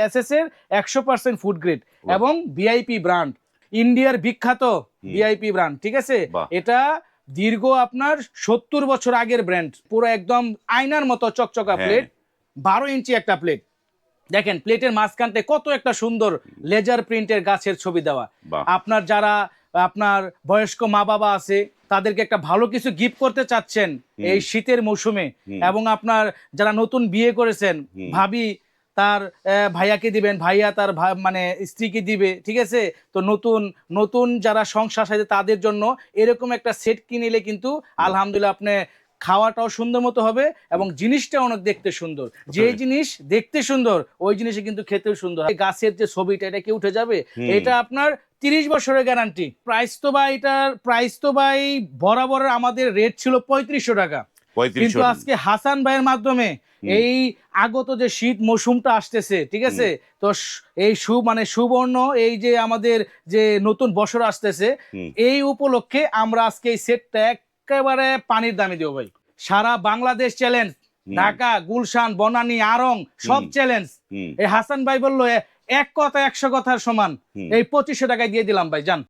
SS এর 100% food grade এবং VIP brand, ইন্ডিয়ার বিখ্যাত ভিআইপি ব্র্যান্ড, ঠিক আছে। এটা দীর্ঘ আপনার 70 বছর আগের ব্র্যান্ড, পুরো একদম আয়নার মতো চকচকা প্লেট, 12 ইঞ্চি একটা প্লেট। দেখেন প্লেটের মাঝখানতে কত একটা সুন্দর লেজার প্রিন্টের গাছের ছবি দেওয়া। আপনার যারা আপনার বয়স্ক মা বাবা আছে তাদেরকে একটা ভালো কিছু গিফট করতে চাচ্ছেন এই শীতের মৌসুমে, এবং আপনার যারা নতুন বিয়ে করেছেন, ভাবি তার ভাইয়াকে দিবেন, ভাইয়া তার মানে স্ত্রীকে দিবে, ঠিক আছে। তো নতুন নতুন যারা সংসার সাথে তাদের জন্য এরকম একটা সেট কিনিলে কিন্তু আলহামদুলিল্লাহ আপনি খাওয়াটাও সুন্দর মতো হবে এবং জিনিসটা অনেক দেখতে সুন্দর। যে জিনিস দেখতে সুন্দর ওই জিনিসে কিন্তু খেতেও সুন্দর। গাছের যে ছবিটা এটা কি উঠে যাবে? এটা আপনার 30 বছরের গ্যারান্টি। প্রাইস তো ভাই বরাবর আমাদের রেট ছিল 3500 টাকা, কিন্তু আজকে হাসান ভাইয়ের মাধ্যমে এই আগত যে শীত মৌসুমটা আসতেছে, ঠিক আছে, তো এই সুবর্ণ এই যে আমাদের যে নতুন বছর আসতেছে, এই উপলক্ষে আমরা আজকে এই সেটটা একেবারে পানির দামে দেবো ভাই। সারা বাংলাদেশ চ্যালেঞ্জ, ঢাকা, গুলশান, বনানী, আড়ং সব চ্যালেঞ্জ। এই হাসান ভাই বললো এক কথা 100 কথার সমান, এই 2500 টাকায় দিয়ে দিলাম ভাই, জান।